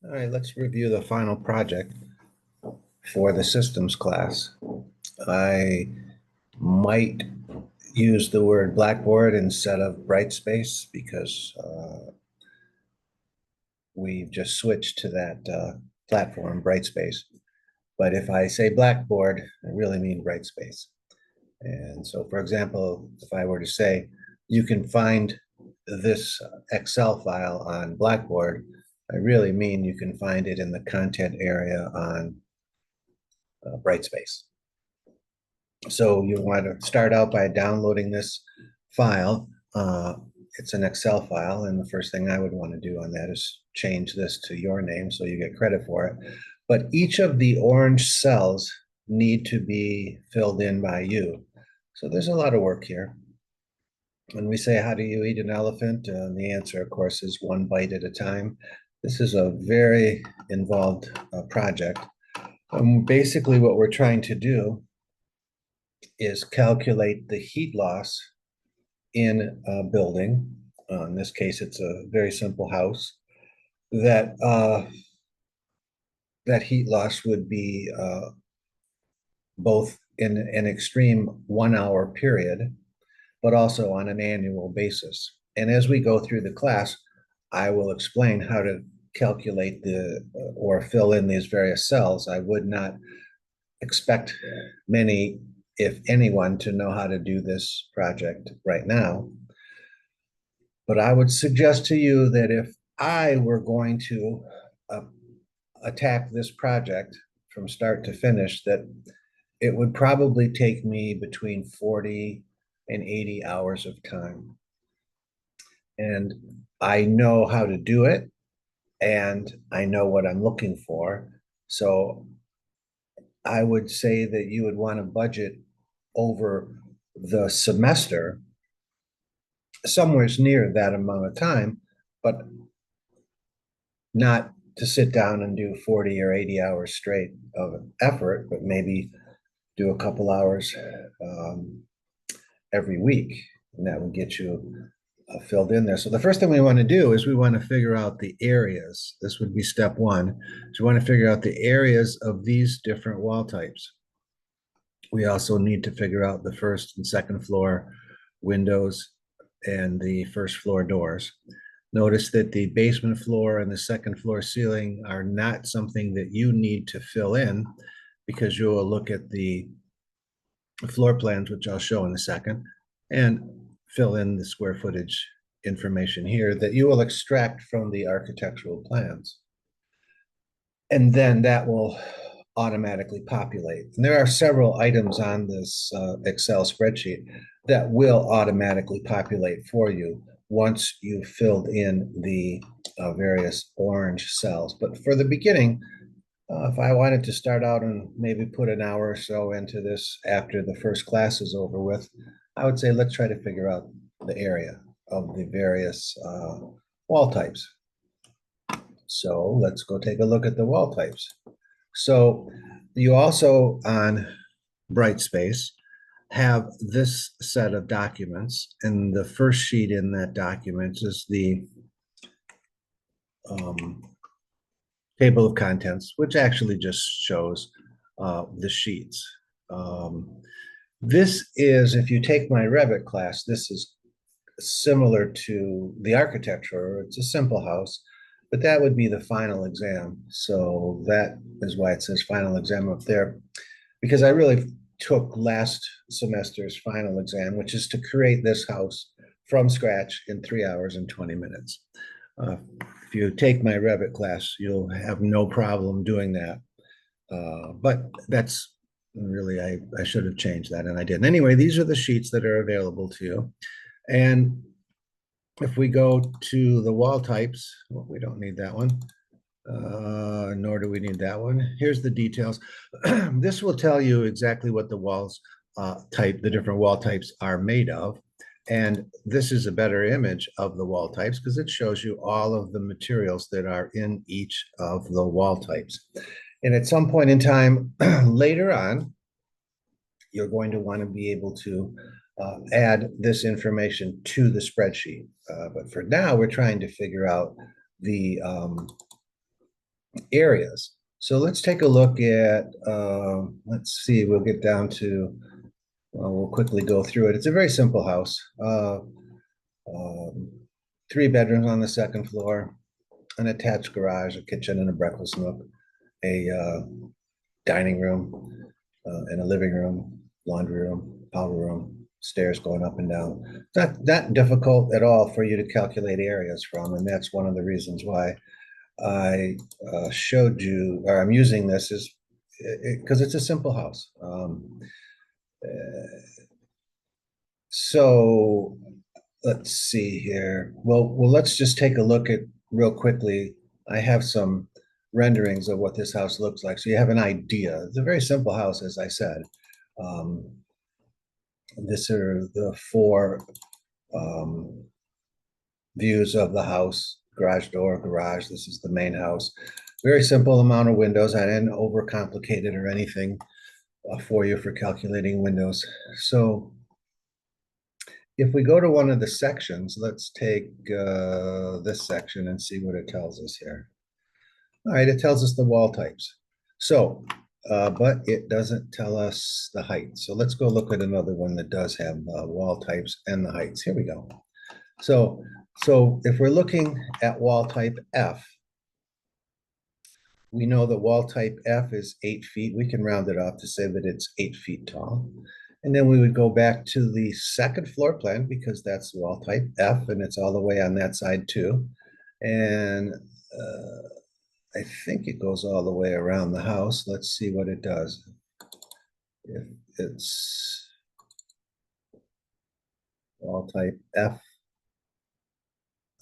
All right, let's review the final project for the systems class. I might use the word Blackboard instead of Brightspace because we've just switched to that platform, Brightspace. But if I say Blackboard, I really mean Brightspace. And so, for example, if I were to say, you can find this Excel file on Blackboard, I really mean you can find it in the content area on Brightspace. So you want to start out by downloading this file. It's an Excel file, and the first thing I would want to do on that is change this to your name so you get credit for it. But each of the orange cells need to be filled in by you. So there's a lot of work here. When we say, how do you eat an elephant? The answer, of course, is one bite at a time. This is a very involved project. Basically, what we're trying to do is calculate the heat loss in a building. In this case, it's a very simple house that that heat loss would be both in an extreme 1 hour period, but also on an annual basis. And as we go through the class, I will explain how to calculate or fill in these various cells. I would not expect many, if anyone, to know how to do this project right now. But I would suggest to you that if I were going to attack this project from start to finish, that it would probably take me between 40 and 80 hours of time. And I know how to do it, and I know what I'm looking for. So I would say that you would want to budget over the semester somewhere near that amount of time, but not to sit down and do 40 or 80 hours straight of effort, but maybe do a couple hours every week, and that would get you filled in there. So the first thing we want to do is we want to figure out the areas. This would be step one. So we want to figure out the areas of these different wall types. We also need to figure out the first and second floor windows and the first floor doors. Notice that the basement floor and the second floor ceiling are not something that you need to fill in, because you will look at the floor plans, which I'll show in a second, and fill in the square footage information here that you will extract from the architectural plans. And then that will automatically populate. And there are several items on this Excel spreadsheet that will automatically populate for you once you've filled in the various orange cells. But for the beginning, if I wanted to start out and maybe put an hour or so into this after the first class is over with, I would say let's try to figure out the area of the various wall types. So let's go take a look at the wall types. So you also on Brightspace have this set of documents, and the first sheet in that document is the table of contents, which actually just shows the sheets. This is, if you take my Revit class, this is similar to the architecture. It's a simple house, but that would be the final exam. So that is why it says final exam up there, because I really took last semester's final exam, which is to create this house from scratch in 3 hours and 20 minutes. If you take my Revit class, you'll have no problem doing that. But that's really, I should have changed that, and I didn't. Anyway, these are the sheets that are available to you. And if we go to the wall types, well, we don't need that one, nor do we need that one. Here's the details. This will tell you exactly what the walls the different wall types are made of. And this is a better image of the wall types because it shows you all of the materials that are in each of the wall types. And at some point in time later on, you're going to want to be able to add this information to the spreadsheet. But for now, we're trying to figure out the areas. So let's take a look at, let's see, we'll get down to, we'll quickly go through it. It's a very simple house. Um, 3 bedrooms on the second floor, an attached garage, a kitchen and a breakfast nook, a dining room, and a living room, laundry room, powder room, stairs going up and down. Not difficult at all for you to calculate areas from, and that's one of the reasons why I showed you, or I'm using this is because it's a simple house. So let's see here. Well, let's just take a look at real quickly. I have some renderings of what this house looks like, so you have an idea. It's a very simple house, as I said. Um, this are the 4 um, views of the house: garage door, garage. This is the main house. Very simple amount of windows. I didn't overcomplicate it or anything for you for calculating windows. So if we go to one of the sections, let's take this section and see what it tells us here. All right, it tells us the wall types. So, but it doesn't tell us the height. So let's go look at another one that does have wall types and the heights. Here we go. So, so if we're looking at wall type F, we know that wall type F is 8 feet. We can round it off to say that it's 8 feet tall. And then we would go back to the second floor plan because that's wall type F and it's all the way on that side too. And I think it goes all the way around the house. Let's see what it does. If it's wall type F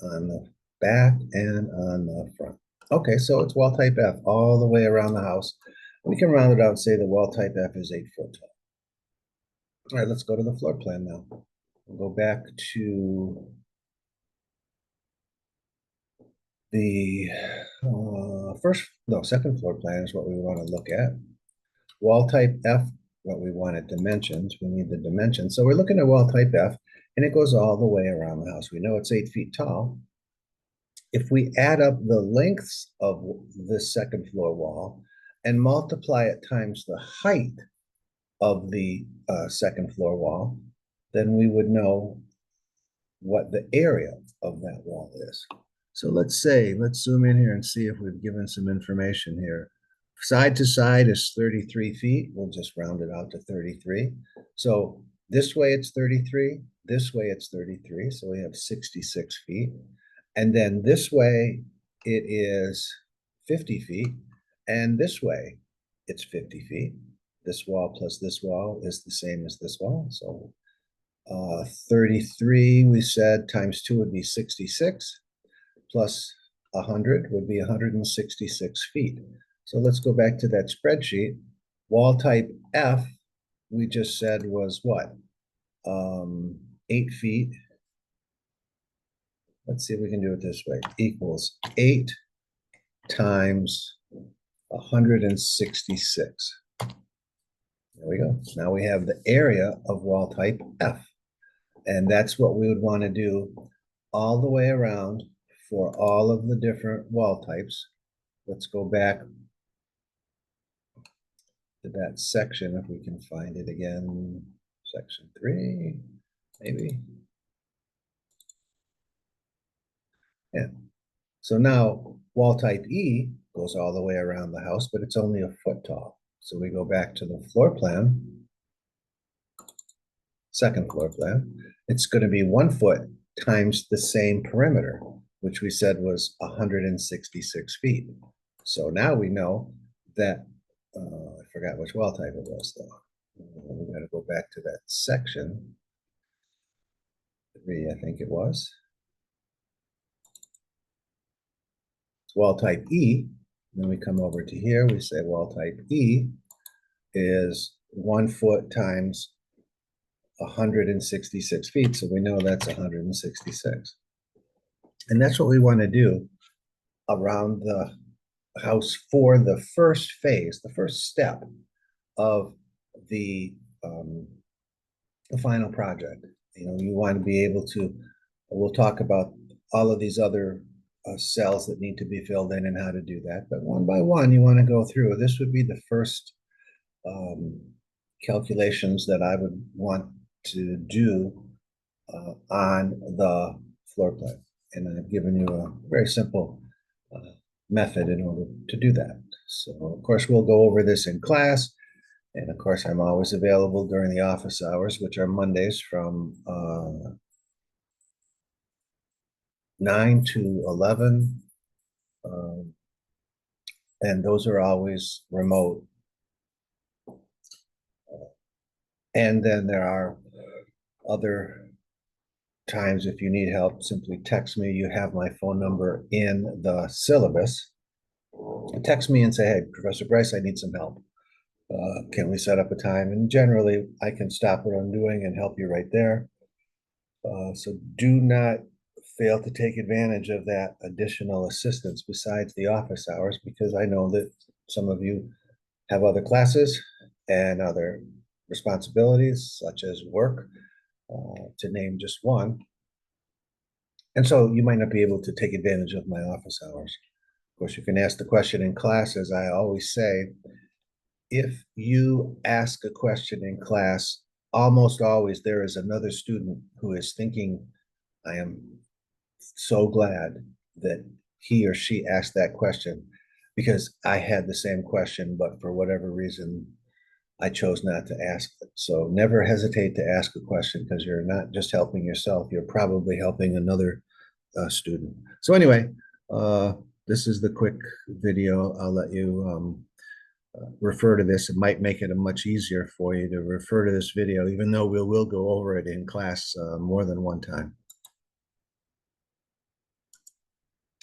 on the back and on the front. Okay, so it's wall type F all the way around the house. We can round it out and say the wall type F is 8 foot tall. All right, let's go to the floor plan now. We'll go back to the second floor plan is what we want to look at. Wall type F, what we wanted dimensions. We need the dimensions. So we're looking at wall type F, and it goes all the way around the house. We know it's 8 feet tall. If we add up the lengths of this second floor wall and multiply it times the height of the second floor wall, then we would know what the area of that wall is. So let's zoom in here and see if we've given some information here. Side to side is 33 feet. We'll just round it out to 33. So this way it's 33, this way it's 33. So we have 66 feet. And then this way it is 50 feet. And this way it's 50 feet. This wall plus this wall is the same as this wall. So 33, we said, times 2 would be 66, plus 100 would be 166 feet. So let's go back to that spreadsheet. Wall type F, we just said was what? 8 feet. Let's see if we can do it this way. Equals 8 times 166. There we go. Now we have the area of wall type F. And that's what we would want to do all the way around for all of the different wall types. Let's go back to that section if we can find it again. Section 3, maybe. Yeah. So now wall type E goes all the way around the house, but it's only a foot tall. So we go back to the floor plan, second floor plan. It's going to be 1 foot times the same perimeter, which we said was 166 feet. So now we know that, I forgot which wall type it was though. We got to go back to that section. 3, I think it was. It's wall type E. Then we come over to here, we say wall type E is 1 foot times 166 feet. So we know that's 166. And that's what we want to do around the house for the first phase, the first step of the final project. You know, you want to be able to, we'll talk about all of these other cells that need to be filled in and how to do that. But one by one, you want to go through. This would be the first calculations that I would want to do on the floor plan. And I've given you a very simple method in order to do that. So, of course, we'll go over this in class. And of course, I'm always available during the office hours, which are Mondays from 9 to 11. And those are always remote. And then there are other times if you need help, simply text me. You have my phone number in the syllabus. Text me and say, hey, Professor Bryce, I need some help. Can we set up a time? And generally, I can stop what I'm doing and help you right there. So do not fail to take advantage of that additional assistance besides the office hours, because I know that some of you have other classes and other responsibilities, such as work, to name just one. And so you might not be able to take advantage of my office hours. Of course, you can ask the question in class, as I always say. If you ask a question in class, almost always there is another student who is thinking, I am so glad that he or she asked that question, because I had the same question, but for whatever reason, I chose not to ask it. So never hesitate to ask a question, because you're not just helping yourself, you're probably helping another student. So anyway, this is the quick video. I'll let you refer to this. It might make it much easier for you to refer to this video, even though we will go over it in class more than one time.